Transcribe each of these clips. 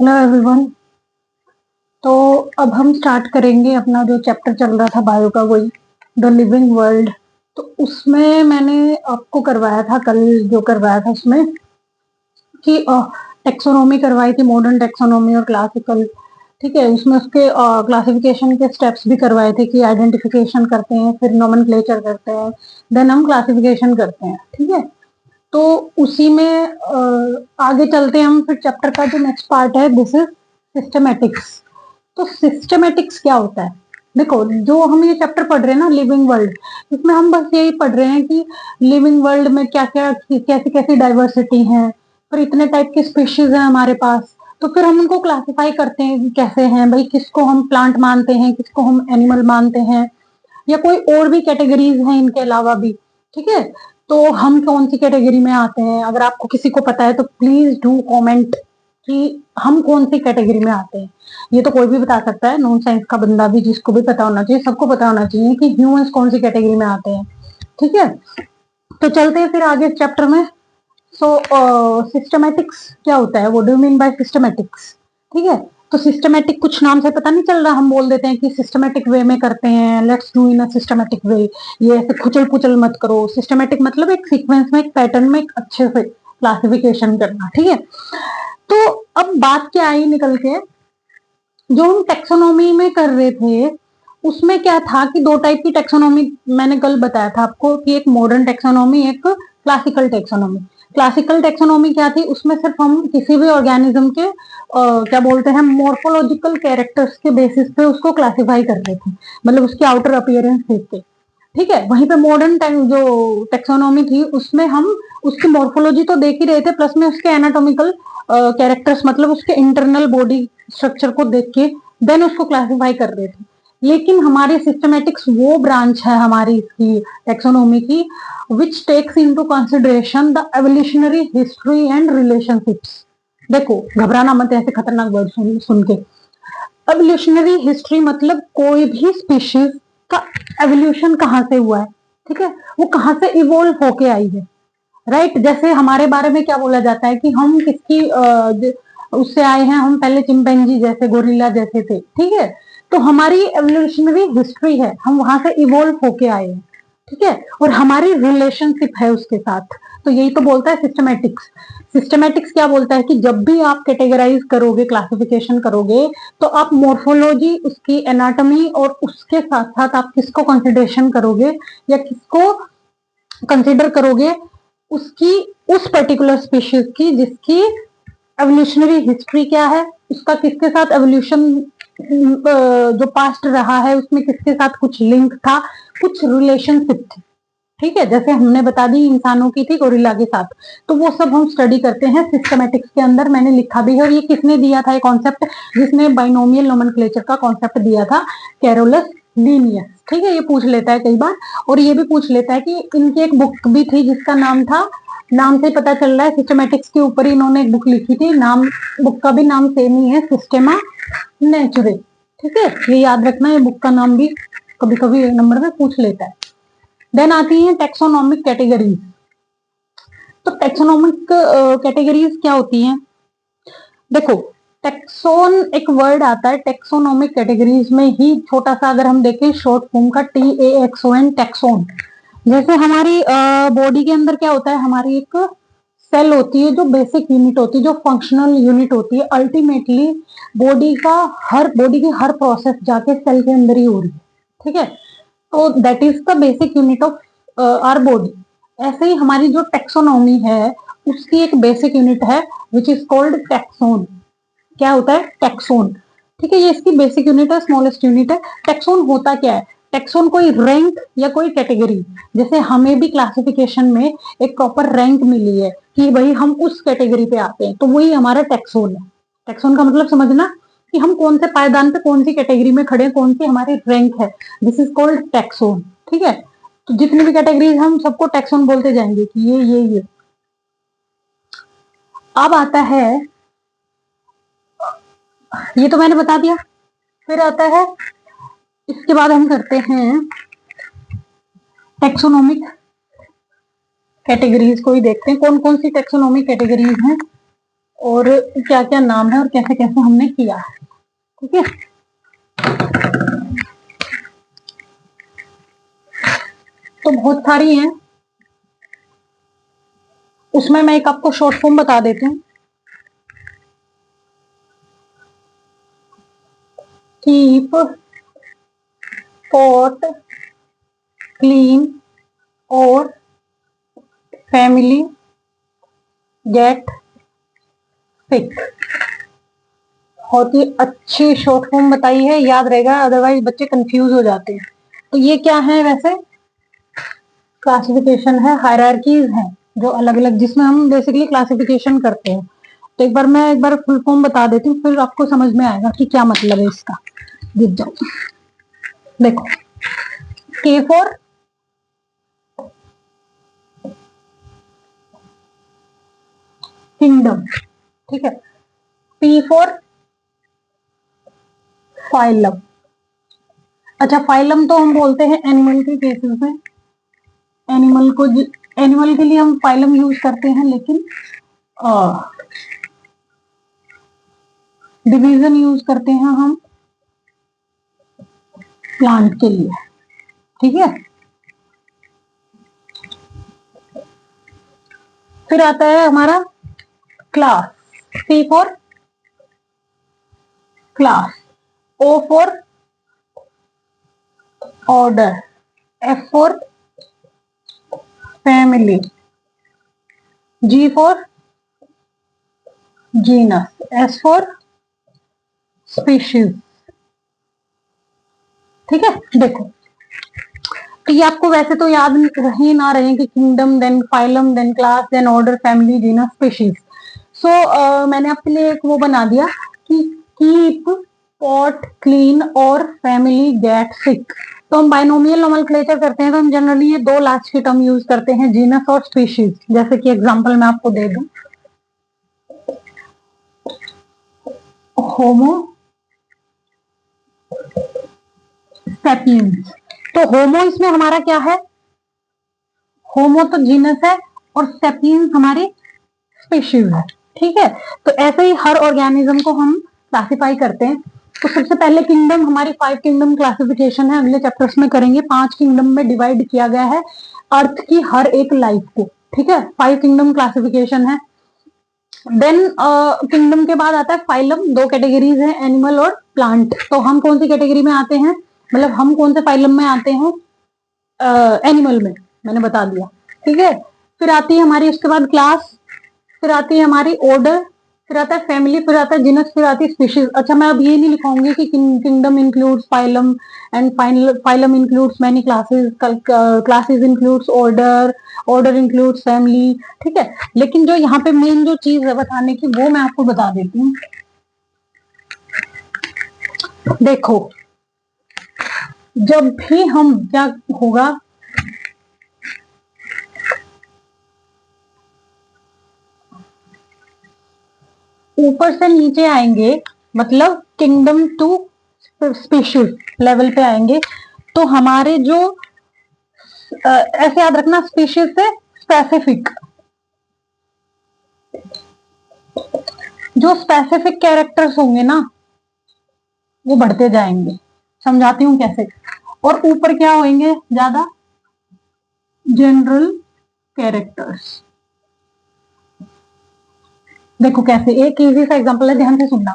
Hello everyone. तो अब हम स्टार्ट करेंगे अपना जो चैप्टर चल रहा था बायो का, वही द लिविंग वर्ल्ड। तो उसमें मैंने आपको करवाया था कल, जो करवाया था उसमें कि टेक्सोनोमी करवाई थी, मॉडर्न टेक्सोनोमी और क्लासिकल। ठीक है, उसमें उसके क्लासिफिकेशन के स्टेप्स भी करवाए थे कि आइडेंटिफिकेशन करते हैं, फिर नोमेनक्लेचर करते हैं, देन हम क्लासिफिकेशन करते हैं। ठीक है, तो उसी में आगे चलते हैं हम। फिर चैप्टर का जो नेक्स्ट पार्ट है, दिस इज सिस्टमेटिक्स। तो सिस्टमेटिक्स क्या होता है? देखो, जो हम ये चैप्टर पढ़ रहे हैं ना, लिविंग वर्ल्ड, इसमें हम बस यही पढ़ रहे हैं कि लिविंग वर्ल्ड में क्या क्या, कैसी कैसी डाइवर्सिटी है, पर इतने टाइप के स्पीशीज हैं हमारे पास। तो फिर हम उनको क्लासिफाई करते हैं कि कैसे हैं भाई, किसको हम प्लांट मानते हैं, किसको हम एनिमल मानते हैं, या कोई और भी कैटेगरीज हैं इनके अलावा भी। ठीक है, तो हम कौन सी कैटेगरी में आते हैं? अगर आपको किसी को पता है तो प्लीज डू कमेंट कि हम कौन सी कैटेगरी में आते हैं। ये तो कोई भी बता सकता है, नॉन साइंस का बंदा भी, जिसको भी पता होना चाहिए, सबको पता होना चाहिए कि ह्यूमंस कौन सी कैटेगरी में आते हैं। ठीक है, तो चलते हैं फिर आगे चैप्टर में। सो सिस्टमेटिक्स क्या होता है? What do you mean by systematics? ठीक है, तो सिस्टमेटिक कुछ नाम से पता नहीं चल रहा, हम बोल देते हैं कि सिस्टमेटिक वे में करते हैं, let's do in a systematic way. ये ऐसे खुचल पुचल मत करो। सिस्टमेटिक मतलब एक सीक्वेंस में, एक पैटर्न में, एक अच्छे से क्लासिफिकेशन करना। ठीक है, तो अब बात क्या आई निकल के, जो हम टेक्सोनॉमी में कर रहे थे उसमें क्या था कि दो टाइप की टेक्सोनॉमी मैंने कल बताया था आपको, कि एक मॉडर्न टेक्सोनॉमी, एक क्लासिकल टेक्सोनॉमी। क्लासिकल टेक्सोनॉमी क्या थी? उसमें सिर्फ हम किसी भी ऑर्गेनिज्म के क्या बोलते हैं, मोर्फोलॉजिकल कैरेक्टर्स के बेसिस पे उसको क्लासिफाई कर रहे थे, मतलब उसकी आउटर अपीयरेंस देख के। ठीक है, वहीं पे मॉडर्न जो टेक्सोनॉमी थी उसमें हम उसकी मॉर्फोलॉजी तो देख ही रहे थे, प्लस में उसके एनाटॉमिकल कैरेक्टर्स, मतलब उसके इंटरनल बॉडी स्ट्रक्चर को देख के देन उसको क्लासिफाई कर रहे थे। लेकिन हमारी सिस्टमेटिक्स वो ब्रांच है हमारी इसकी टेक्सोनॉमी की, which takes into consideration the evolutionary history and relationships. देखो, घबराना मत ऐसे खतरनाक वर्ड सुन के। एवोल्यूशनरी हिस्ट्री मतलब कोई भी स्पीशीज का एवोल्यूशन कहाँ से हुआ है। ठीक है, वो कहाँ से इवोल्व होके आई है। राइट, जैसे हमारे बारे में क्या बोला जाता है कि हम किसकी उससे आए हैं, हम पहले चिंपैंजी जैसे, गोरिल्ला जैसे थे। ठीक है, तो हमारी एवोल्यूशनरी हिस्ट्री है, हम वहां से इवोल्व होके आए हैं। ठीक है, और हमारी रिलेशनशिप है उसके साथ। तो यही तो बोलता है सिस्टमेटिक्स। सिस्टमेटिक्स क्या बोलता है कि जब भी आप कैटेगराइज करोगे, क्लासिफिकेशन करोगे, तो आप मोर्फोलॉजी, उसकी एनाटॉमी, और उसके साथ साथ आप किसको कंसिडरेशन करोगे या किसको कंसिडर करोगे, उसकी, उस पर्टिकुलर स्पीशीज की जिसकी एवोल्यूशनरी हिस्ट्री क्या है, उसका किसके साथ एवोल्यूशन जो पास्ट रहा है उसमें किसके साथ कुछ लिंक था, कुछ रिलेशनशिप थी। ठीक है, जैसे हमने बता दी इंसानों की थी गोरिल्ला के साथ, तो वो सब हम स्टडी करते हैं सिस्टमेटिक्स के अंदर। मैंने लिखा भी है, और ये किसने दिया था ये कॉन्सेप्ट? जिसने बाइनोमियल नोमेनक्लेचर का कॉन्सेप्ट दिया था, कैरोलस लीनियस। ठीक है, ये पूछ लेता है कई बार, और ये भी पूछ लेता है कि इनकी एक बुक भी थी जिसका नाम था, नाम से पता चल रहा है सिस्टमेटिक्स के ऊपर ही इन्होंने एक बुक लिखी थी, नाम बुक का भी नाम सेम ही है, सिस्टेमा नेचुरे। ठीक है, ये याद रखना, ये बुक का नाम भी कभी कभी एक नंबर में पूछ लेता है। देन आती है टेक्सोनोमिक कैटेगरीज। तो टेक्सोनोमिक कैटेगरीज क्या होती हैं? देखो, टेक्सोन एक वर्ड आता है, टेक्सोनोमिक कैटेगरीज में ही छोटा सा अगर हम देखें शॉर्ट फॉर्म का, TAXON, टेक्सोन। जैसे हमारी बॉडी के अंदर क्या होता है, हमारी एक सेल होती है जो बेसिक यूनिट होती है, जो फंक्शनल यूनिट होती है। अल्टीमेटली बॉडी की हर प्रोसेस जाके सेल के अंदर ही हो रही है। ठीक है, तो that is the basic unit of our body. ऐसे ही हमारी जो टेक्सोनॉमी है उसकी एक बेसिक यूनिट है विच इज कॉल्ड टेक्सोन। क्या होता है? टेक्सोन। ठीक है, ये इसकी बेसिक यूनिट है, स्मॉलेस्ट यूनिट है। टेक्सोन होता क्या है? टेक्सोन कोई रैंक या कोई कैटेगरी, जैसे हमें भी क्लासिफिकेशन में एक प्रॉपर रैंक मिली है कि भाई हम उस कैटेगरी पे आते हैं, तो वही हमारा टेक्सोन है। टेक्सोन का मतलब समझना कि हम कौन से पायदान पे, कौन सी कैटेगरी में खड़े हैं, कौन सी हमारी रैंक है। This is called taxon. ठीक है, तो जितनी भी कैटेगरीज हम सबको टेक्सोन बोलते जाएंगे कि ये। अब आता है, ये तो मैंने बता दिया। फिर आता है, इसके बाद हम करते हैं टेक्सोनोमिक कैटेगरीज को ही देखते हैं, कौन कौन सी टेक्सोनोमिक कैटेगरीज हैं। और क्या क्या नाम है और कैसे कैसे हमने किया है। ठीक है, तो बहुत सारी हैं, उसमें मैं एक आपको शॉर्ट फॉर्म बता देती हूँ। कीप पॉट क्लीन और फैमिली गेट सिक। बहुत ही अच्छी शॉर्ट फॉर्म बताई है, याद रहेगा, अदरवाइज बच्चे कंफ्यूज हो जाते हैं। तो ये क्या है, वैसे क्लासिफिकेशन है, हायरार्कीज हैं जो अलग अलग, जिसमें हम बेसिकली क्लासिफिकेशन करते हैं। तो एक बार फुल फॉर्म बता देती हूँ, फिर आपको समझ में आएगा कि क्या मतलब है इसका। जीत जाओ। देखो, के फॉर किंगडम, ठीक है। P for phylum. अच्छा, फाइलम तो हम बोलते हैं एनिमल के केसेस में, एनिमल को, एनिमल के लिए हम फाइलम यूज करते हैं, लेकिन डिवीजन यूज करते हैं हम प्लांट के लिए। ठीक है, फिर आता है हमारा class. C for class, O for order, F for family, G for genus, S for species. ठीक है, देखो, तो ये आपको वैसे तो याद रहे ना रहे कि kingdom, then phylum, then class, then order, family, genus, species. So मैंने आपके लिए एक वो बना दिया कि कीप पॉट क्लीन और फैमिली गेट सिक। तो हम बाइनोमियल नोमेनक्लेचर करते हैं तो हम जनरली ये दो लास्ट की टर्म यूज करते हैं, जीनस और स्पीशीज। जैसे कि एग्जांपल मैं आपको दे दूं, होमो सेपियंस। तो होमो इसमें हमारा क्या है, होमो तो जीनस है और सेपियंस हमारी स्पीशीज है। ठीक है, तो ऐसे ही हर ऑर्गेनिज्म को हम क्लासिफाई करते हैं। तो सबसे पहले किंगडम, हमारी 5 किंगडम क्लासिफिकेशन है, अगले चैप्टर्स में करेंगे। 5 किंगडम में डिवाइड किया गया है अर्थ की हर एक लाइफ को। ठीक है, 5 किंगडम क्लासिफिकेशन है। देन किंगडम के बाद आता है फाइलम। 2 कैटेगरीज है, एनिमल और प्लांट। तो हम कौन सी कैटेगरी में आते हैं, मतलब हम कौन से फाइलम में आते हैं, एनिमल में, मैंने बता दिया। ठीक है, फिर आती है हमारी उसके बाद क्लास, फिर आती है हमारी ऑर्डर, फिर आता है फैमिली, फिर आता है जीनस, फिर आती है स्पीशीज। अच्छा, मैं अब ये नहीं लिखाऊंगी कि kingdom includes phylum and phylum includes many classes, classes includes order, order includes family. ठीक है, लेकिन जो यहाँ पे मेन जो चीज है बताने की, वो मैं आपको बता देती हूँ। देखो, जब भी हम, क्या होगा, ऊपर से नीचे आएंगे, मतलब किंगडम टू स्पीशीज लेवल पे आएंगे, तो हमारे जो ऐसे याद रखना, स्पीशीज से स्पेसिफिक, जो स्पेसिफिक कैरेक्टर्स होंगे ना, वो बढ़ते जाएंगे। समझाती हूँ कैसे। और ऊपर क्या होंगे, ज्यादा जनरल कैरेक्टर्स। देखो कैसे, एक इजी सा एग्जांपल है, ध्यान से सुनना।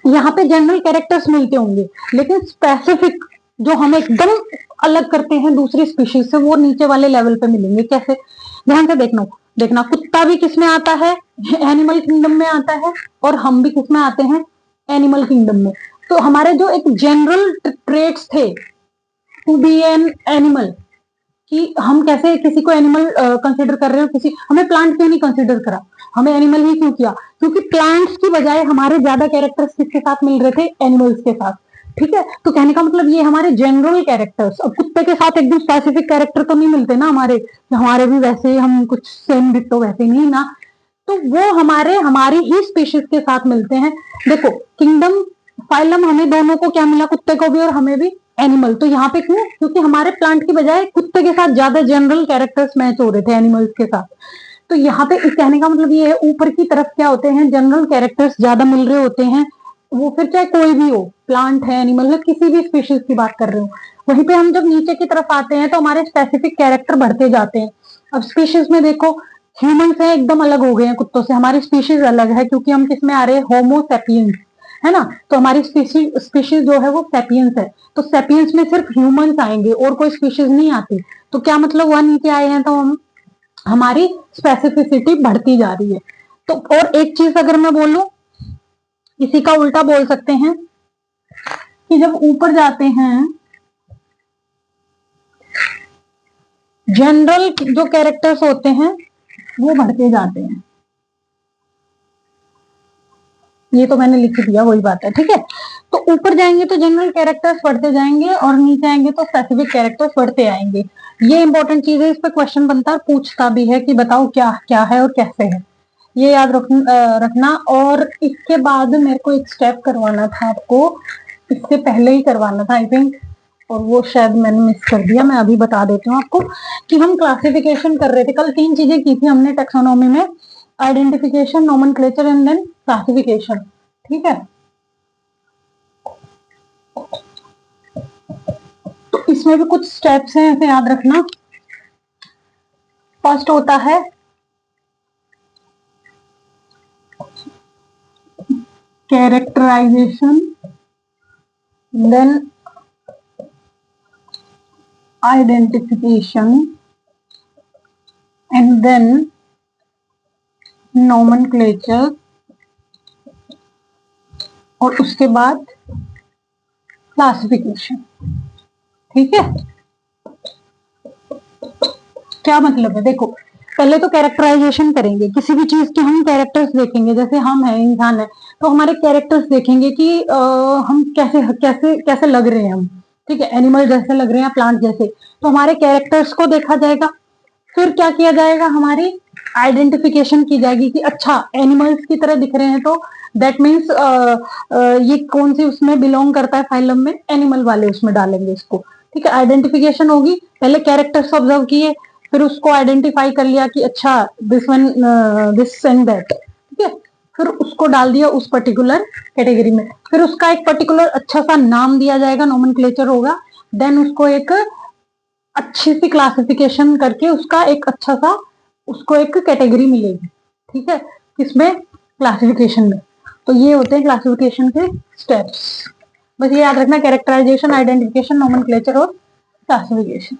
यहाँ पे जनरल कैरेक्टर्स मिलते होंगे, लेकिन स्पेसिफिक जो हम एकदम अलग करते हैं दूसरी स्पीशीज से, वो नीचे वाले लेवल पे मिलेंगे। कैसे, ध्यान से देखना। देखना, कुत्ता भी किस में आता है, एनिमल किंगडम में आता है, और हम भी किस में आते हैं, एनिमल किंगडम में। तो हमारे जो एक जनरल ट्रेट्स थे टू बी एन एनिमल, कि हम कैसे किसी को एनिमल कंसिडर कर रहे हो, किसी, हमें प्लांट क्यों नहीं कंसिडर करा, हमें एनिमल ही क्यों किया, क्योंकि प्लांट्स की बजाय हमारे ज्यादा कैरेक्टर्स किसके साथ मिल रहे थे, एनिमल्स के साथ। ठीक है, तो कहने का मतलब ये हमारे जनरल कैरेक्टर्स। अब कुत्ते के साथ एकदम स्पेसिफिक कैरेक्टर तो नहीं मिलते ना हमारे, हमारे भी वैसे हम कुछ सेम डिट्टो वैसे नहीं ना, तो वो हमारी ही स्पीशीज के साथ मिलते हैं। देखो, किंगडम, फाइलम, हमें दोनों को क्या मिला, कुत्ते को भी और हमें भी एनिमल। तो यहाँ पे क्यों, क्योंकि हमारे प्लांट की बजाय कुत्ते के साथ ज्यादा जनरल कैरेक्टर्स मैच हो रहे थे एनिमल्स के साथ। तो यहाँ पे इस कहने का मतलब ये है, ऊपर की तरफ क्या होते हैं, जनरल कैरेक्टर्स ज्यादा मिल रहे होते हैं, वो फिर चाहे कोई भी हो, प्लांट है, एनिमल है, किसी भी स्पीशीज की बात कर रहे हो। वहीं पे हम जब नीचे की तरफ आते हैं तो हमारे स्पेसिफिक कैरेक्टर बढ़ते जाते हैं। अब स्पीशीज में देखो, ह्यूमंस है एकदम अलग हो गए हैं कुत्तों से, हमारी स्पीशीज अलग है क्योंकि हम किस में आ रहे हैं, होमो सेपियंस, है ना। तो हमारी स्पीशीज जो है वो सेपियंस है, तो सेपियंस में सिर्फ ह्यूमंस आएंगे और कोई स्पीशीज नहीं आती। तो क्या मतलब हुआ, नीचे आए हैं तो हम, हमारी स्पेसिफिसिटी बढ़ती जा रही है। तो और एक चीज अगर मैं बोलूं, इसी का उल्टा बोल सकते हैं कि जब ऊपर जाते हैं, जनरल जो कैरेक्टर्स होते हैं वो बढ़ते जाते हैं। ये तो मैंने लिख दिया, वही बात है, ठीक है। तो ऊपर जाएंगे तो जनरल कैरेक्टर्स बढ़ते जाएंगे और नीचे आएंगे तो स्पेसिफिक कैरेक्टर्स बढ़ते आएंगे। ये इंपॉर्टेंट चीज है, इस पर क्वेश्चन बनता है, पूछता भी है कि बताओ क्या क्या है और कैसे है, ये याद रखना। और इसके बाद मेरे को एक स्टेप करवाना था आपको, इससे पहले ही करवाना था आई थिंक, और वो शायद मैंने मिस कर दिया। मैं अभी बता देती हूँ आपको कि हम क्लासिफिकेशन कर रहे थे कल, 3 चीजें की थी हमने टेक्सोनॉमी में, identification, nomenclature and then classification, ठीक है। तो इसमें भी कुछ स्टेप्स हैं, ऐसे याद रखना। फर्स्ट होता है characterization, then identification and then nomenclature, और उसके बाद क्लासिफिकेशन, ठीक है। क्या मतलब है, देखो पहले तो कैरेक्टराइजेशन करेंगे, किसी भी चीज के हम कैरेक्टर्स देखेंगे, जैसे हम है, इंसान है, तो हमारे कैरेक्टर्स देखेंगे कि हम कैसे कैसे कैसे लग रहे हैं हम, ठीक है, एनिमल जैसे लग रहे हैं, प्लांट जैसे, तो हमारे कैरेक्टर्स को देखा जाएगा। फिर क्या किया जाएगा, हमारी आइडेंटिफिकेशन की जाएगी कि अच्छा एनिमल्स की तरह दिख रहे हैं तो दैट मीन्स ये कौन सी उसमें बिलोंग करता है, फाइलम में, एनिमल वाले उसमें डालेंगे इसको, ठीक है। आइडेंटिफिकेशन होगी, पहले कैरेक्टर्स ऑब्जर्व किए, फिर उसको आइडेंटिफाई कर लिया कि अच्छा this one, this and that, ठीक है। फिर उसको डाल दिया उस पर्टिकुलर कैटेगरी में, फिर उसका एक पर्टिकुलर अच्छा सा नाम दिया जाएगा, नोमेनक्लेचर होगा, देन उसको एक अच्छी सी क्लासिफिकेशन करके उसका एक अच्छा सा, उसको एक कैटेगरी मिलेगी, ठीक है, किसमें, क्लासिफिकेशन में। तो ये होते हैं क्लासिफिकेशन के स्टेप्स, बस ये याद रखना, कैरेक्टराइजेशन, आइडेंटिफिकेशन, नोमेनक्लेचर और classification.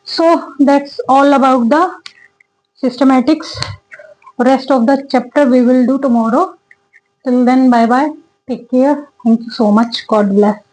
So that's all about the systematics. Rest of the chapter we will do tomorrow. Till then, bye bye. Take care. Thank you so much. God bless.